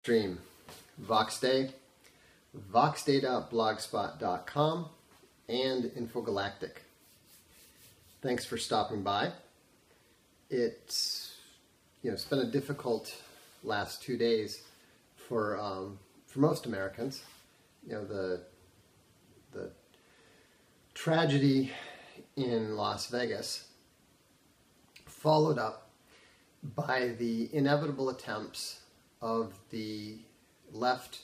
Stream, Voxday, voxday.blogspot.com, and Infogalactic. Thanks for stopping by. It's been a difficult last 2 days for most Americans. The tragedy in Las Vegas, followed up by the inevitable attempts of the left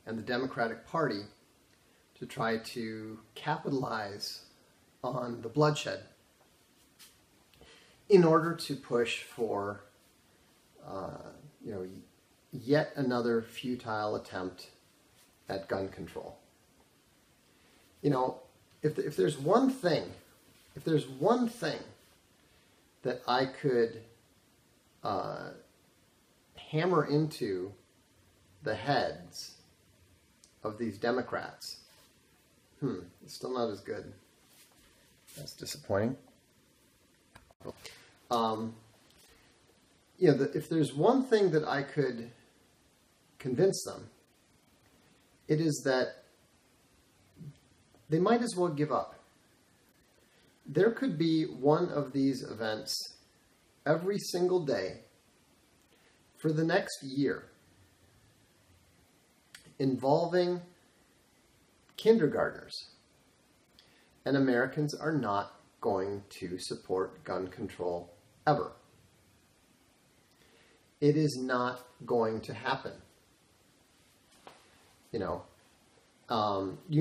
and the Democratic Party to try to capitalize on the bloodshed in order to push for yet another futile attempt at gun control. If there's one thing that I could hammer into the heads of these Democrats, it's still not as good. That's disappointing. If there's one thing that I could convince them, it is that they might as well give up. There could be one of these events every single day for the next year involving kindergartners, and Americans are not going to support gun control ever. It is not going to happen. You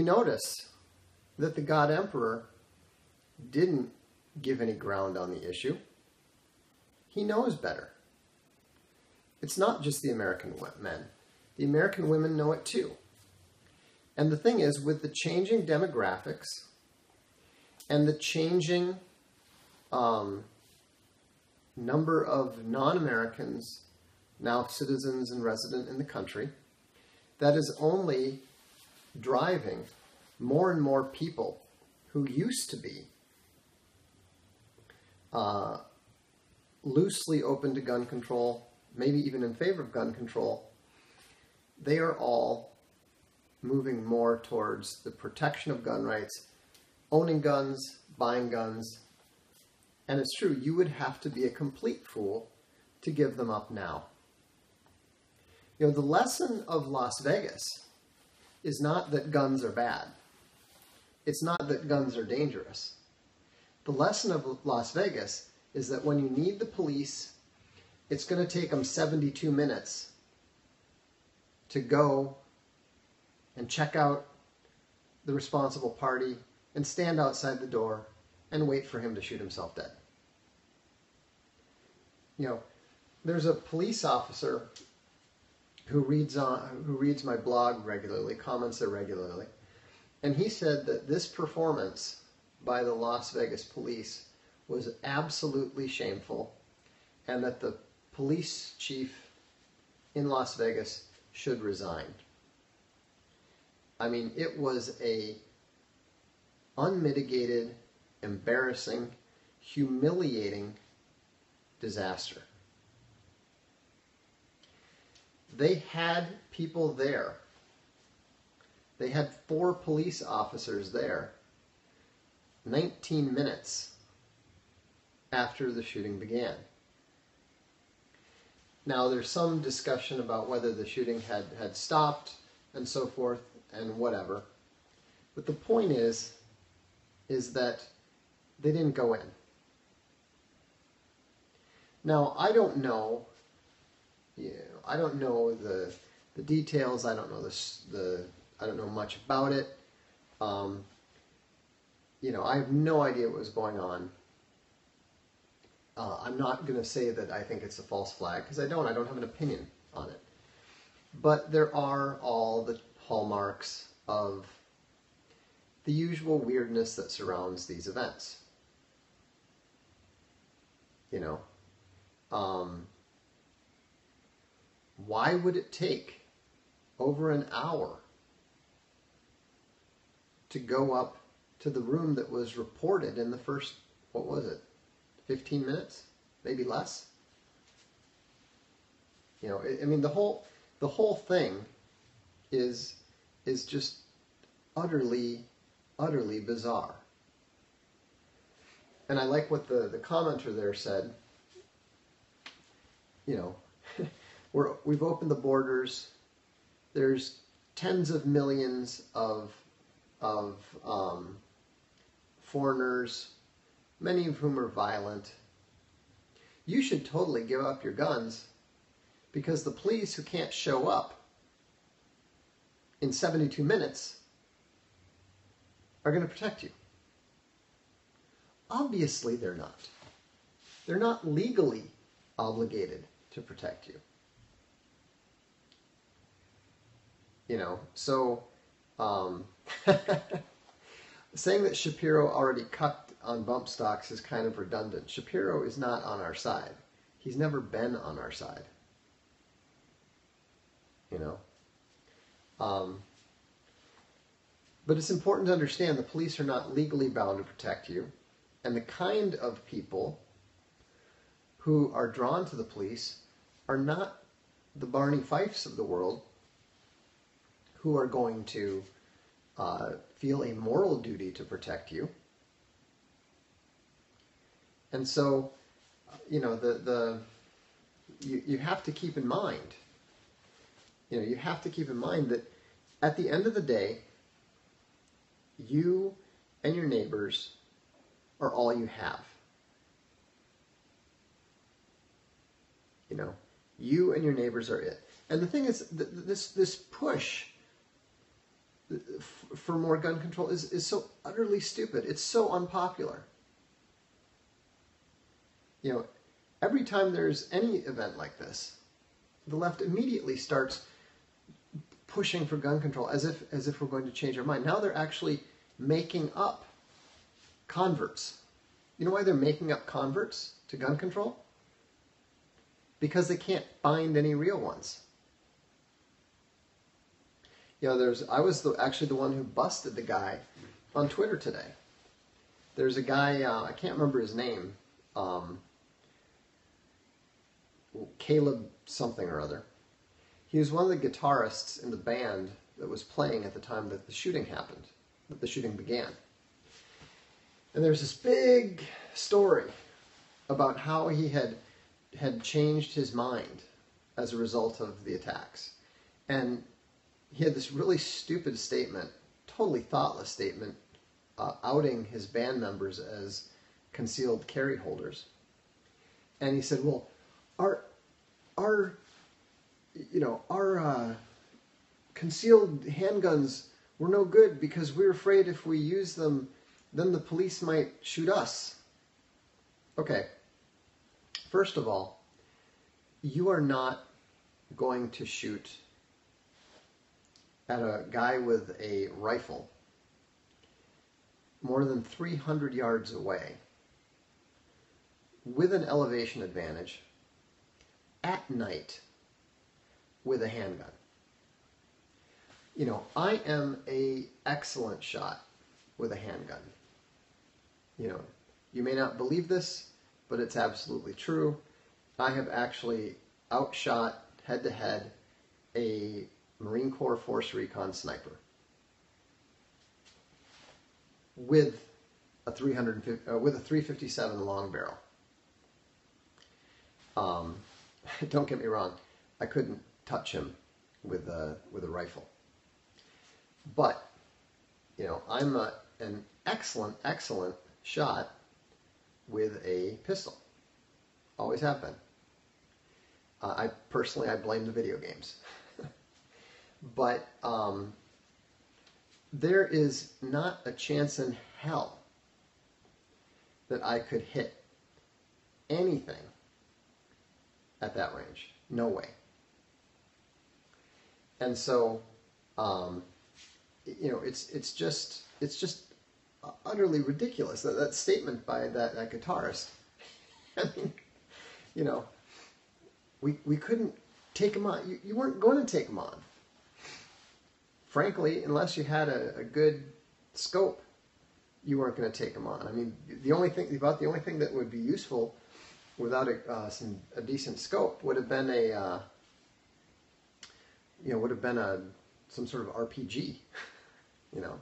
notice that the God Emperor didn't give any ground on the issue. He knows better. It's not just the American men. The American women know it too. And the thing is, with the changing demographics and the changing number of non-Americans now citizens and resident in the country, that is only driving more and more people who used to be loosely open to gun control, maybe even in favor of gun control. They are all moving more towards the protection of gun rights, owning guns, buying guns. And it's true, you would have to be a complete fool to give them up now. The lesson of Las Vegas is not that guns are bad. It's not that guns are dangerous. The lesson of Las Vegas is that when you need the police, it's going to take them 72 minutes to go and check out the responsible party and stand outside the door and wait for him to shoot himself dead. There's a police officer who reads my blog regularly, comments there regularly, and he said that this performance by the Las Vegas police was absolutely shameful, and that the police chief in Las Vegas should resign. I mean, it was a unmitigated, embarrassing, humiliating disaster. They had people there. They had 4 police officers there 19 minutes after the shooting began. Now, there's some discussion about whether the shooting had stopped and so forth and whatever. But the point is that they didn't go in. Now, I don't know the details. I don't know I don't know much about it. I have no idea what was going on. I'm not going to say that I think it's a false flag, because I don't have an opinion on it. But there are all the hallmarks of the usual weirdness that surrounds these events. Why would it take over an hour to go up to the room that was reported in the first, 15 minutes? Maybe less? The whole the whole thing is just utterly bizarre. And I like what the commenter there said. You know, we've opened the borders. There's tens of millions of foreigners, many of whom are violent. You should totally give up your guns because the police who can't show up in 72 minutes are going to protect you. Obviously they're not. They're not legally obligated to protect you. You know, so saying that Shapiro already cucked on bump stocks is kind of redundant. Shapiro is not on our side. He's never been on our side. You know? But it's important to understand the police are not legally bound to protect you. And the kind of people who are drawn to the police are not the Barney Fifes of the world who are going to feel a moral duty to protect you. And so, you know, you have to keep in mind, you have to keep in mind that at the end of the day, you and your neighbors are all you have. You know, you and your neighbors are it. And the thing is, this push for more gun control is so utterly stupid. It's so unpopular. You know, every time there's any event like this, the left immediately starts pushing for gun control as if we're going to change our mind. Now they're actually making up converts. You know why they're making up converts to gun control? Because they can't find any real ones. You know, I was actually the one who busted the guy on Twitter today. There's a guy, I can't remember his name, Caleb something or other. He was one of the guitarists in the band that was playing at the time that the shooting happened, that the shooting began. And there's this big story about how he had changed his mind as a result of the attacks. And he had this really stupid statement, totally thoughtless statement, outing his band members as concealed carry holders. And he said, well, our concealed handguns were no good because we were afraid if we used them, then the police might shoot us. Okay, first of all, you are not going to shoot at a guy with a rifle more than 300 yards away with an elevation advantage at night with a handgun. You know, I am an excellent shot with a handgun. You know, you may not believe this, but it's absolutely true. I have actually outshot head-to-head a Marine Corps Force Recon sniper with a 357 long barrel. Don't get me wrong, I couldn't touch him with a rifle. But, you know, I'm an excellent shot with a pistol. Always have been. I blame the video games. But there is not a chance in hell that I could hit anything at that range. No way. And so, you know, it's just utterly ridiculous that statement by that guitarist. I mean, you know, we couldn't take him on. You weren't going to take him on. Frankly, unless you had a good scope, you weren't going to take him on. I mean, the only thing that would be useful without a decent scope would have been would have been some sort of RPG, you know.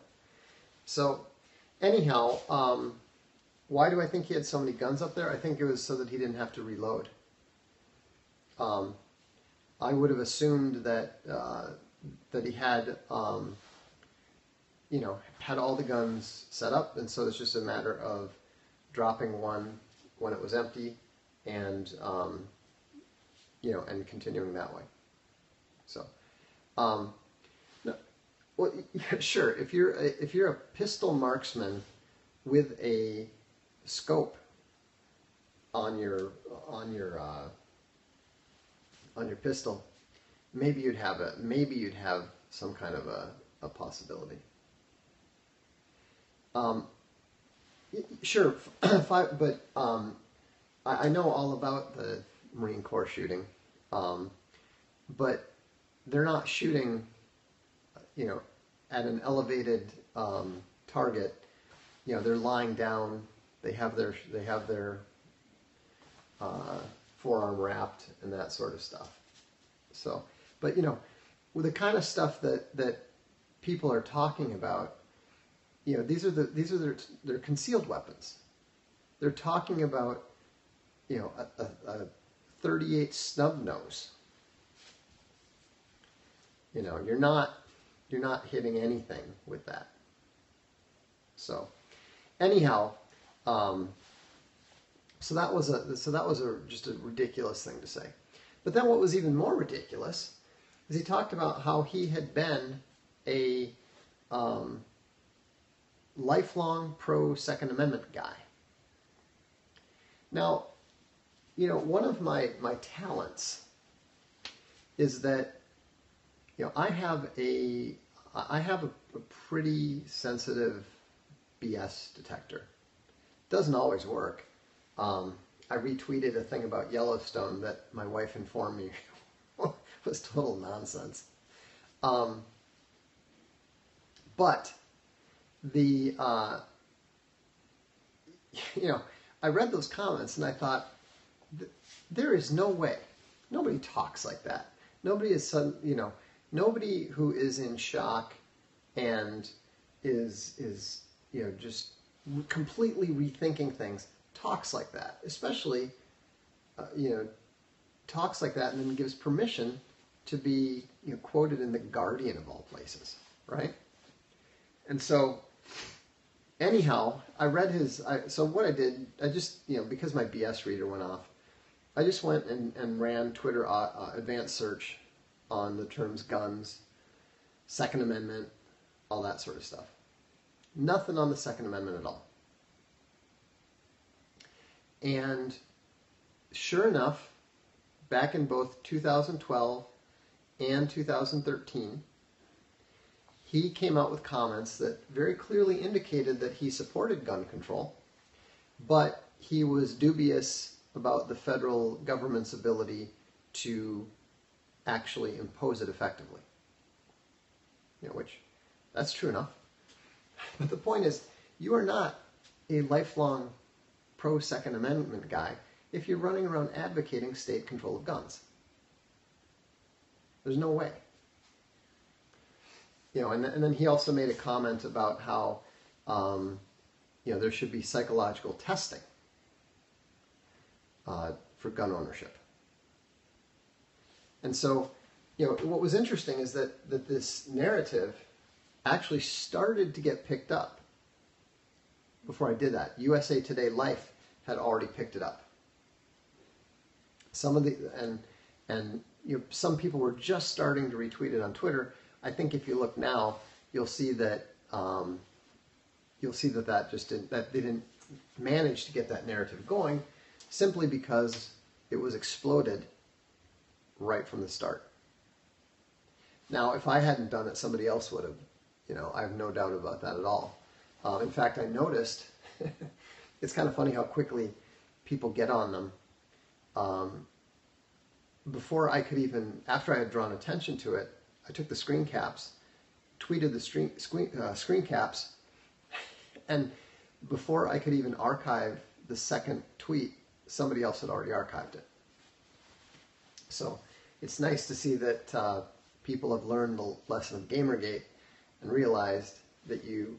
So anyhow, why do I think he had so many guns up there? I think it was so that he didn't have to reload. I would have assumed that that he had, had all the guns set up, and so it's just a matter of dropping one when it was empty, and and continuing that way. So, no, well, yeah, sure. If you're a pistol marksman with a scope on your pistol, maybe you'd have some kind of a possibility. Sure, but I know all about the Marine Corps shooting, but they're not shooting, at an elevated target. They're lying down. They have their forearm wrapped and that sort of stuff. So, but with the kind of stuff that people are talking about, these are their concealed weapons. They're talking about a 38 snub nose. You're not hitting anything with that. So anyhow, so that was just a ridiculous thing to say. But then what was even more ridiculous is he talked about how he had been a lifelong pro Second Amendment guy. Now, one of my talents is that I have a pretty sensitive BS detector. It doesn't always work. I retweeted a thing about Yellowstone that my wife informed me was total nonsense. But the I read those comments and I thought, there is no way. Nobody talks like that. Nobody is nobody who is in shock and is just completely rethinking things talks like that. Especially talks like that and then gives permission to be quoted in the Guardian of all places, right? And so anyhow, I read so what I did, I just, because my BS reader went off, I just went and ran Twitter advanced search on the terms guns, Second Amendment, all that sort of stuff. Nothing on the Second Amendment at all. And sure enough, back in both 2012 and 2013, he came out with comments that very clearly indicated that he supported gun control, but he was dubious about the federal government's ability to actually impose it effectively. Which, that's true enough. But the point is, you are not a lifelong pro-Second Amendment guy if you're running around advocating state control of guns. There's no way. And then he also made a comment about how, there should be psychological testing for gun ownership. And so, what was interesting is that this narrative actually started to get picked up before I did that. USA Today Life had already picked it up. Some people were just starting to retweet it on Twitter. I think if you look now, you'll see that that they didn't manage to get that narrative going, simply because it was exploded right from the start. Now, if I hadn't done it, somebody else would have. I have no doubt about that at all. In fact, I noticed it's kind of funny how quickly people get on them. Before I could even, after I had drawn attention to it, I took the screen caps, tweeted the screen caps, and before I could even archive the second tweet, somebody else had already archived it. So it's nice to see that people have learned the lesson of Gamergate and realized that you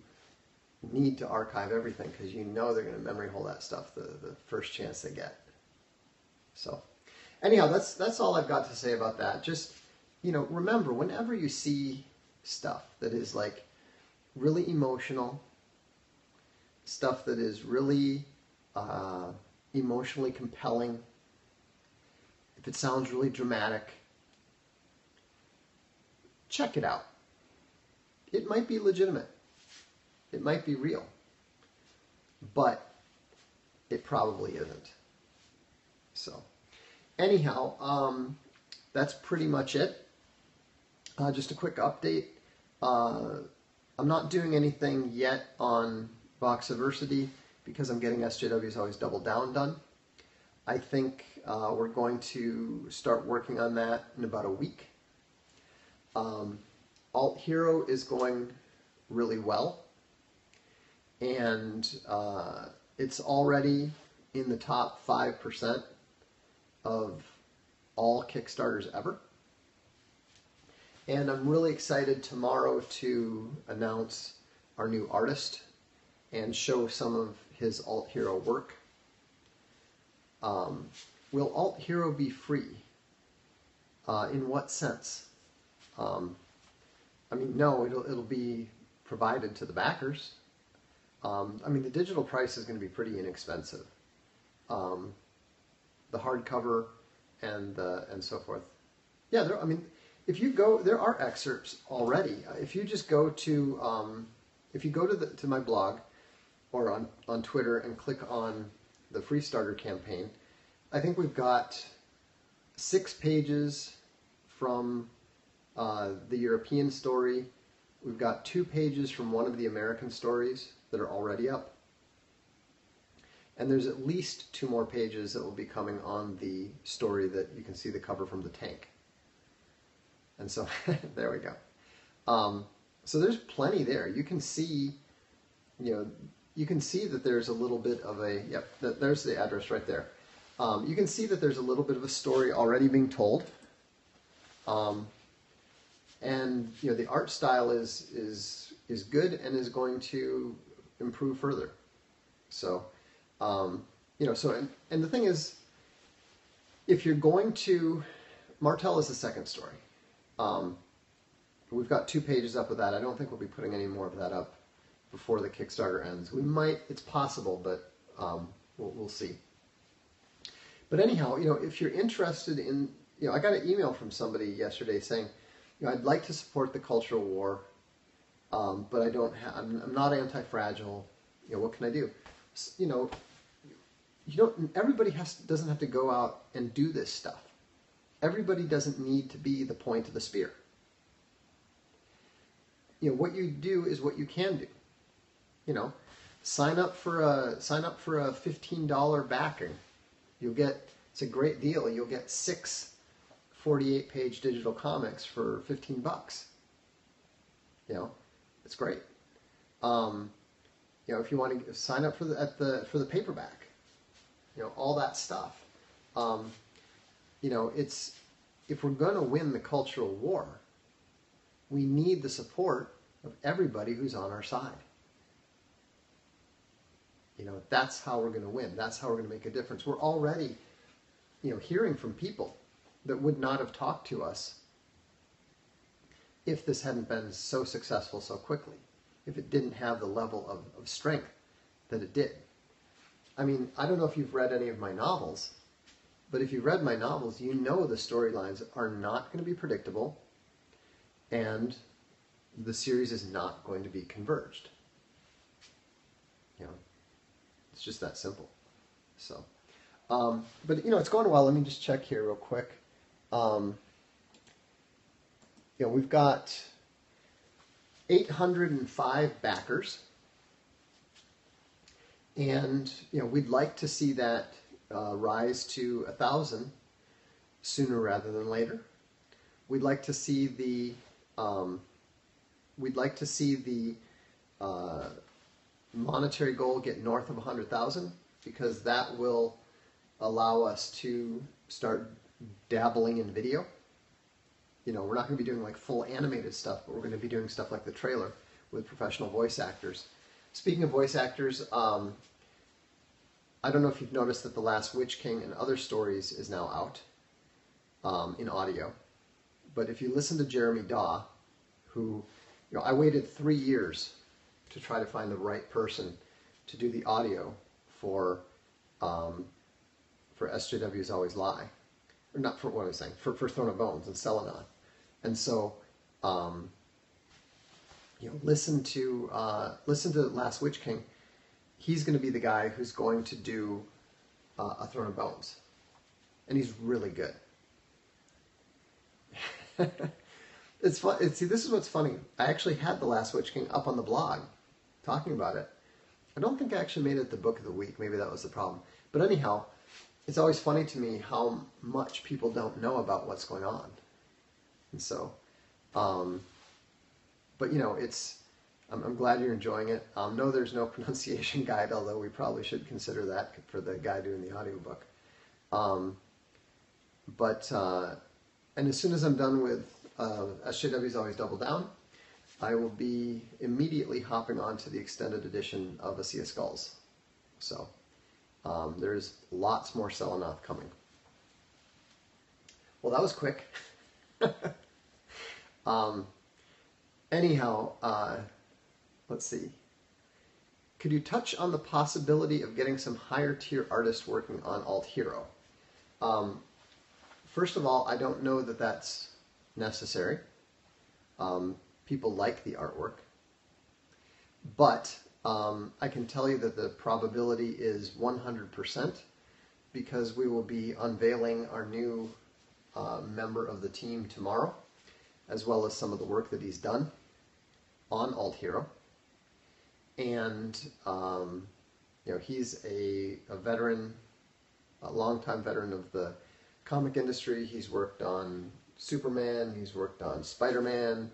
need to archive everything because you know they're going to memory hole that stuff the first chance they get. So anyhow, that's all I've got to say about that. Just, remember, whenever you see stuff that is like really emotional, stuff that is really emotionally compelling, if it sounds really dramatic, check it out. It might be legitimate. It might be real. But it probably isn't. So, anyhow, that's pretty much it. Just a quick update. I'm not doing anything yet on Voxday because I'm getting SJW's Always Double Down done. I think we're going to start working on that in about a week. Alt Hero is going really well, and it's already in the top 5% of all Kickstarters ever. And I'm really excited tomorrow to announce our new artist and show some of his Alt Hero work. Will Alt Hero be free? In what sense? No, it'll be provided to the backers. The digital price is going to be pretty inexpensive. The hardcover and so forth. Yeah, if you go, there are excerpts already. If you just go to, to my blog or on Twitter and click on the Free Starter campaign, I think we've got 6 pages from the European story. We've got 2 pages from one of the American stories that are already up. And there's at least 2 more pages that will be coming on the story that you can see the cover from the tank. And so, there we go. So there's plenty there. You can see, you can see that there's a little bit of a, there's the address right there. You can see that there's a little bit of a story already being told. And the art style is good and is going to improve further. So, and the thing is, if you're going to, Martel is the second story. We've got 2 pages up of that. I don't think we'll be putting any more of that up before the Kickstarter ends. We might, it's possible, but we'll see. But anyhow, if you're interested in, I got an email from somebody yesterday saying, I'd like to support the cultural war, but I don't have, I'm not anti-fragile. What can I do? Everybody doesn't have to go out and do this stuff. Everybody doesn't need to be the point of the spear. What you do is what you can do. Sign up for a $15 backing. It's a great deal. You'll get 6 48-page digital comics for $15. It's great. If you want to sign up for the paperback, all that stuff. If we're going to win the cultural war, we need the support of everybody who's on our side. That's how we're going to win. That's how we're going to make a difference. We're already, hearing from people that would not have talked to us if this hadn't been so successful so quickly, if it didn't have the level of strength that it did. I don't know if you've read any of my novels, but if you've read my novels, the storylines are not going to be predictable, and the series is not going to be converged. It's just that simple. So, but it's going well. Let me just check here real quick. We've got 805 backers, and we'd like to see that rise to 1,000 sooner rather than later. We'd like to see the monetary goal get north of 100,000, because that will allow us to start dabbling in video. we're not going to be doing like full animated stuff, but we're going to be doing stuff like the trailer with professional voice actors. Speaking of voice actors, I don't know if you've noticed that The Last Witch King and Other Stories is now out in audio. But if you listen to Jeremy Daw, who, I waited 3 years to try to find the right person to do the audio for SJW's Always Lie. Or not for what I was saying, for Throne of Bones and Selenon. And so, listen to Last Witch King. He's going to be the guy who's going to do A Throne of Bones. And he's really good. It's fun. See, this is what's funny. I actually had The Last Witch King up on the blog talking about it. I don't think I actually made it the book of the week. Maybe that was the problem. But anyhow, it's always funny to me how much people don't know about what's going on. And so, but I'm glad you're enjoying it. No, there's no pronunciation guide, although we probably should consider that for the guy doing the audiobook. And as soon as I'm done with SJW's Always Double Down, I will be immediately hopping on to the extended edition of A Sea of Skulls. So there's lots more Selenoth coming. Well, that was quick. Anyhow, let's see. Could you touch on the possibility of getting some higher tier artists working on Alt Hero? First of all, I don't know that that's necessary. People like the artwork. But I can tell you that the probability is 100% because we will be unveiling our new member of the team tomorrow, as well as some of the work that he's done on Alt Hero. And, he's a veteran, a longtime veteran of the comic industry. He's worked on Superman, he's worked on Spider-Man,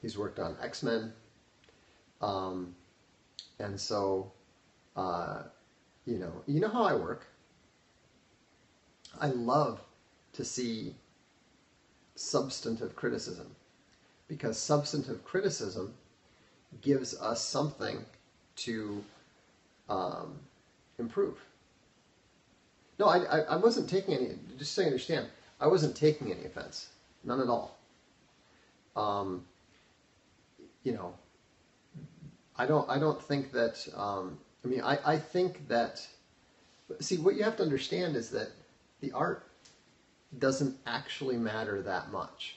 he's worked on X-Men. And so, you know how I work. I love to see substantive criticism, because substantive criticism gives us something to improve. No, I wasn't taking any, just so you understand, I wasn't taking any offense. None at all. I don't think that, I think that, see, what you have to understand is that the art doesn't actually matter that much.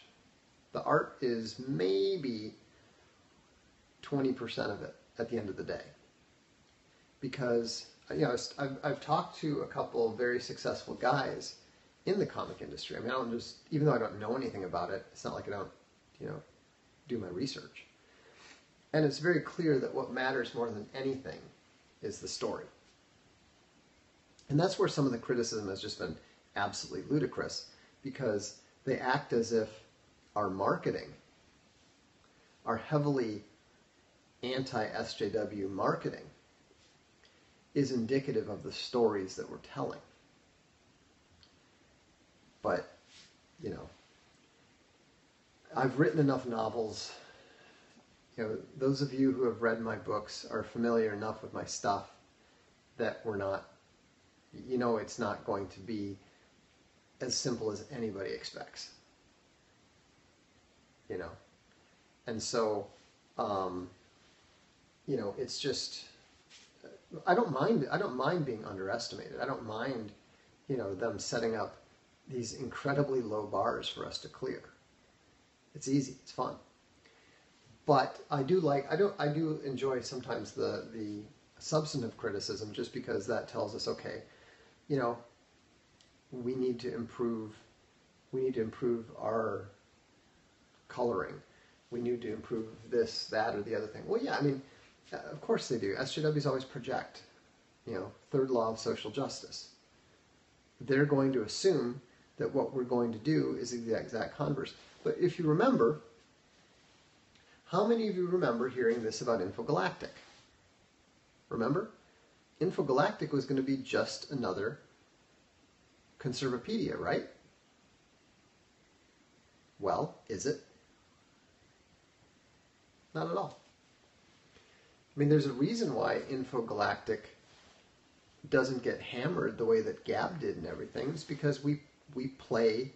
The art is maybe 20% of it at the end of the day. Because, I've talked to a couple of very successful guys in the comic industry. I don't just, even though I don't know anything about it, it's not like I don't, do my research. And it's very clear that what matters more than anything is the story. And that's where some of the criticism has just been absolutely ludicrous, because they act as if our marketing, our heavily anti-SJW marketing, is indicative of the stories that we're telling. But, I've written enough novels. Those of you who have read my books are familiar enough with my stuff that we're not, it's not going to be as simple as anybody expects. And so, it's just, I don't mind being underestimated. I don't mind, them setting up these incredibly low bars for us to clear. It's easy, it's fun. But I do enjoy sometimes the substantive criticism, just because that tells us, okay, we need to improve our coloring. We need to improve this, that, or the other thing. Well, yeah, of course they do. SJWs always project, third law of social justice. They're going to assume that what we're going to do is the exact converse. But if you remember, how many of you remember hearing this about Infogalactic? Remember? Infogalactic was going to be just another Cuckservapedia, right? Well, is it? Not at all. I mean, there's a reason why Infogalactic doesn't get hammered the way that Gab did and everything. It's because we play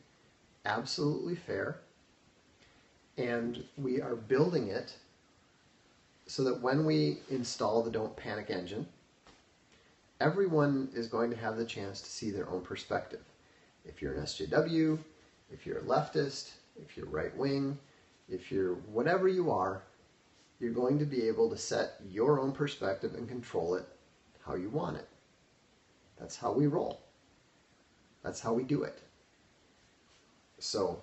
absolutely fair, and we are building it so that when we install the Don't Panic engine, everyone is going to have the chance to see their own perspective. If you're an SJW, if you're a leftist, if you're right wing, if you're whatever you are, you're going to be able to set your own perspective and control it how you want it. That's how we roll. That's how we do it. So,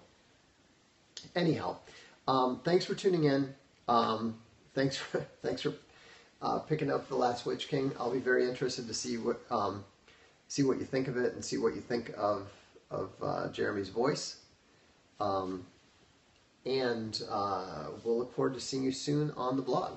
anyhow, thanks for tuning in. Thanks for picking up The Last Witch King. I'll be very interested to see what you think of it and see what you think of Jeremy's voice. And we'll look forward to seeing you soon on the blog.